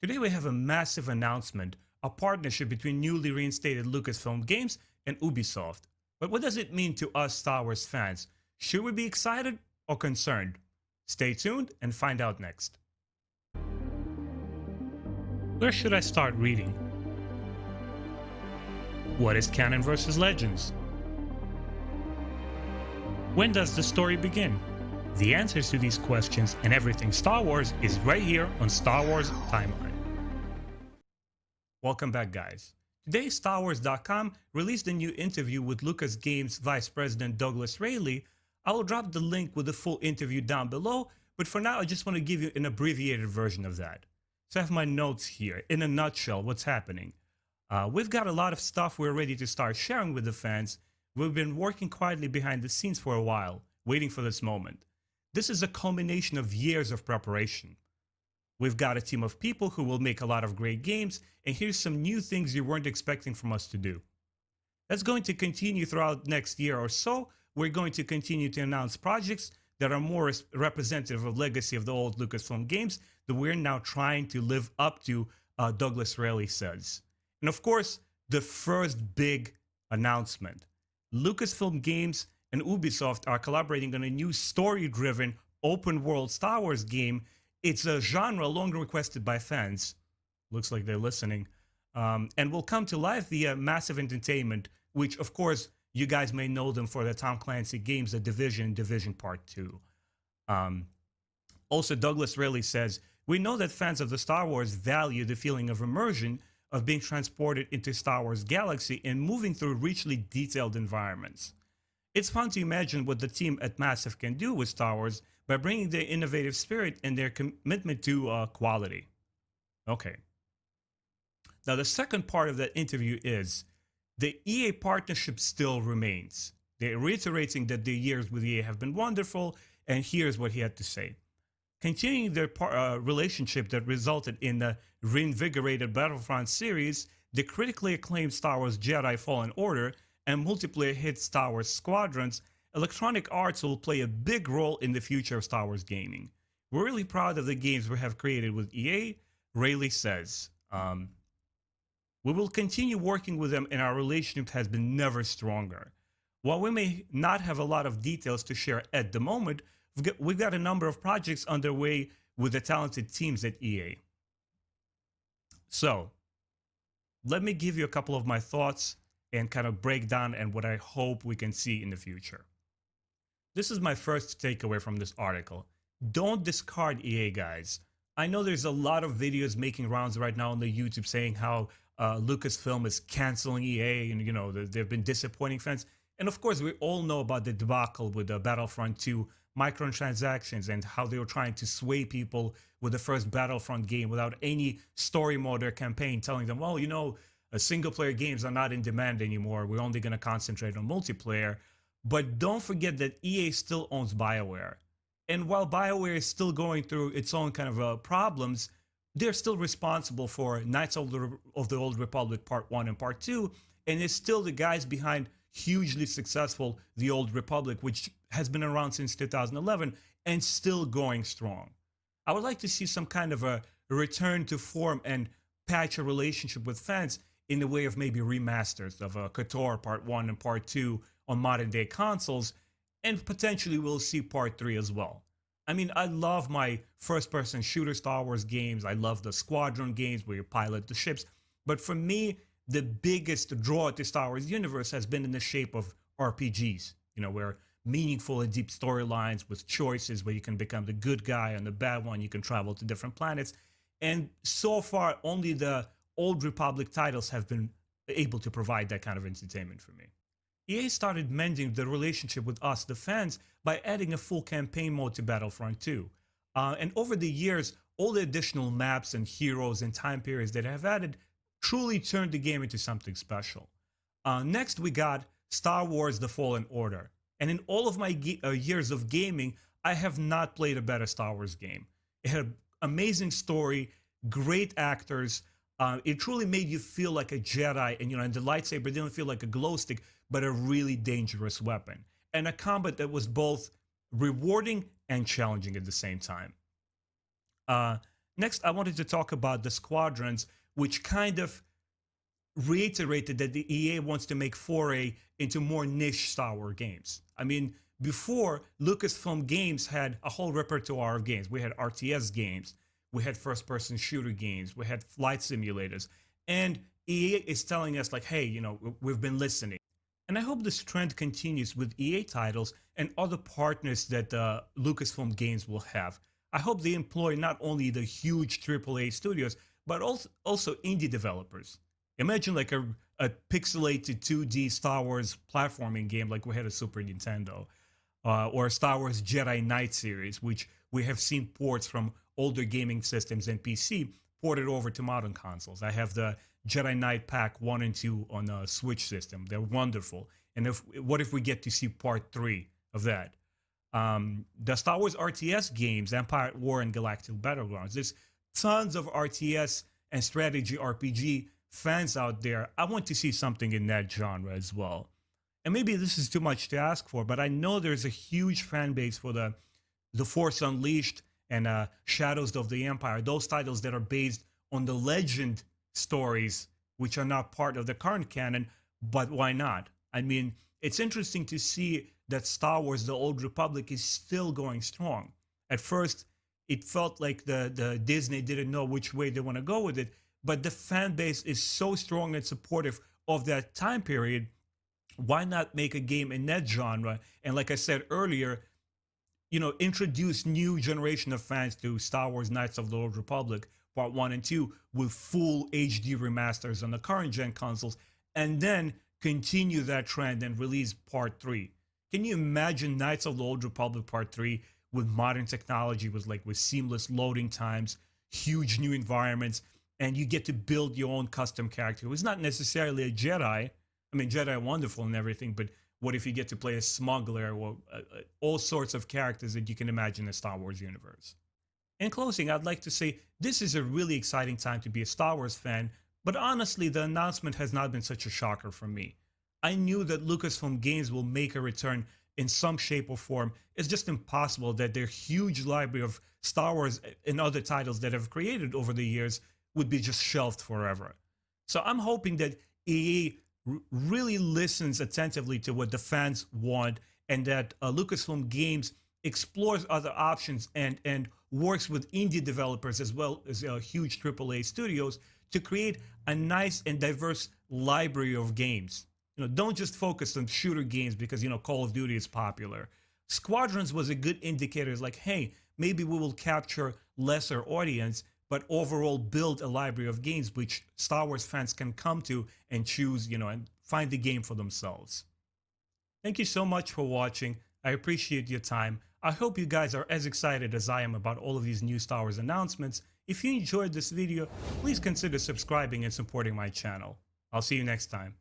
Today we have a massive announcement, a partnership between newly reinstated Lucasfilm Games and Ubisoft. But what does it mean to us Star Wars fans? Should we be excited or concerned? Stay tuned and find out next. Where should I start reading? What is canon versus legends? When does the story begin? The answers to these questions and everything Star Wars is right here on Star Wars Timeline. Welcome back, guys. Today, StarWars.com released a new interview with Lucas Games Vice President Douglas Reilley. I will drop the link with the full interview down below, but for now I just want to give you an abbreviated version of that. So I have my notes here. In a nutshell, what's happening? We've got a lot of stuff we're ready to start sharing with the fans. We've been working quietly behind the scenes for a while, waiting for this moment. This is a culmination of years of preparation. We've got a team of people who will make a lot of great games, and here's some new things you weren't expecting from us to do. That's going to continue throughout next year or so. We're going to continue to announce projects that are more representative of legacy of the old Lucasfilm games that we're now trying to live up to, Douglas Reilley says. And of course, the first big announcement. Lucasfilm Games and Ubisoft are collaborating on a new story-driven open-world Star Wars game. It's a genre long requested by fans. Looks like they're listening. And will come to life via Massive Entertainment, which, of course, you guys may know them for the Tom Clancy games, The Division, Division Part 2. Also, Douglas Reilley says, "We know that fans of the Star Wars value the feeling of immersion, of being transported into Star Wars galaxy and moving through richly detailed environments. It's fun to imagine what the team at Massive can do with Star Wars by bringing their innovative spirit and their commitment to quality." Okay. Now, the second part of that interview is the EA partnership still remains. They're reiterating that their years with EA have been wonderful, and here's what he had to say. Continuing their relationship that resulted in the reinvigorated Battlefront series, the critically acclaimed Star Wars Jedi Fallen Order, and multiplayer hit Star Wars Squadrons, Electronic Arts will play a big role in the future of Star Wars gaming. We're really proud of the games we have created with EA, Reilley says. We will continue working with them, and our relationship has been never stronger. While we may not have a lot of details to share at the moment, we've got a number of projects underway with the talented teams at EA. So, let me give you a couple of my thoughts and kind of break down and what I hope we can see in the future. This is my first takeaway from this article. Don't discard EA, guys. I know there's a lot of videos making rounds right now on the YouTube saying how Lucasfilm is canceling EA and, you know, they've been disappointing fans. And of course, we all know about the debacle with the Battlefront 2 microtransactions and how they were trying to sway people with the first Battlefront game without any story mode or campaign, telling them, well, you know, single-player games are not in demand anymore. We're only going to concentrate on multiplayer. But don't forget that EA still owns BioWare. And while BioWare is still going through its own kind of problems, they're still responsible for Knights of the Old Republic Part 1 and Part 2. And it's still the guys behind hugely successful The Old Republic, which has been around since 2011 and still going strong. I would like to see some kind of a return to form and patch a relationship with fans in the way of maybe remasters of KOTOR Part 1 and Part 2 on modern day consoles, and potentially we'll see Part 3 as well. I mean, I love my first-person shooter Star Wars games. I love the Squadron games where you pilot the ships. But for me, the biggest draw to Star Wars universe has been in the shape of RPGs, you know, where meaningful and deep storylines with choices where you can become the good guy and the bad one, you can travel to different planets. And so far, only the Old Republic titles have been able to provide that kind of entertainment for me. EA started mending the relationship with us, the fans, by adding a full campaign mode to Battlefront 2. And over the years, all the additional maps and heroes and time periods that have added truly turned the game into something special. Next, we got Star Wars The Fallen Order. And in all of my years of gaming, I have not played a better Star Wars game. It had an amazing story, great actors. It truly made you feel like a Jedi, and and the lightsaber didn't feel like a glow stick, but a really dangerous weapon. And a combat that was both rewarding and challenging at the same time. Next, I wanted to talk about the Squadrons, which kind of reiterated that the EA wants to make foray into more niche Star Wars games. I mean, before Lucasfilm Games had a whole repertoire of games. We had RTS games, we had first-person shooter games, we had flight simulators, and EA is telling us like, hey, we've been listening. And I hope this trend continues with EA titles and other partners that Lucasfilm Games will have. I hope they employ not only the huge AAA studios, but also indie developers. Imagine like a pixelated 2D Star Wars platforming game like we had a Super Nintendo, or Star Wars Jedi Knight series, which we have seen ports from older gaming systems and PC ported over to modern consoles. I have the Jedi Knight Pack 1 and 2 on a Switch system. They're wonderful. And what if we get to see part 3 of that? The Star Wars RTS games, Empire at War and Galactic Battlegrounds. There's tons of RTS and strategy RPG fans out there. I want to see something in that genre as well. And maybe this is too much to ask for, but I know there's a huge fan base for the Force Unleashed and Shadows of the Empire, those titles that are based on the legend stories, which are not part of the current canon, but why not? I mean, it's interesting to see that Star Wars, The Old Republic, is still going strong. At first, it felt like the Disney didn't know which way they want to go with it, but the fan base is so strong and supportive of that time period. Why not make a game in that genre? And like I said earlier, introduce new generation of fans to Star Wars Knights of the Old Republic Part 1 and 2 with full HD remasters on the current gen consoles, and then continue that trend and release Part 3. Can you imagine Knights of the Old Republic Part 3 with modern technology, with seamless loading times, huge new environments, and you get to build your own custom character who's not necessarily a Jedi. I mean, Jedi are wonderful and everything, but what if you get to play a smuggler or all sorts of characters that you can imagine in the Star Wars universe? In closing, I'd like to say this is a really exciting time to be a Star Wars fan, but honestly, the announcement has not been such a shocker for me. I knew that Lucasfilm Games will make a return in some shape or form. It's just impossible that their huge library of Star Wars and other titles that have created over the years would be just shelved forever. So I'm hoping that EA really listens attentively to what the fans want, and that Lucasfilm Games explores other options and works with indie developers as well as huge AAA studios to create a nice and diverse library of games. Don't just focus on shooter games because Call of Duty is popular. Squadrons was a good indicator. It's like, hey, maybe we will capture lesser audience, but overall build a library of games which Star Wars fans can come to and choose, and find the game for themselves. Thank you so much for watching. I appreciate your time. I hope you guys are as excited as I am about all of these new Star Wars announcements. If you enjoyed this video, please consider subscribing and supporting my channel. I'll see you next time.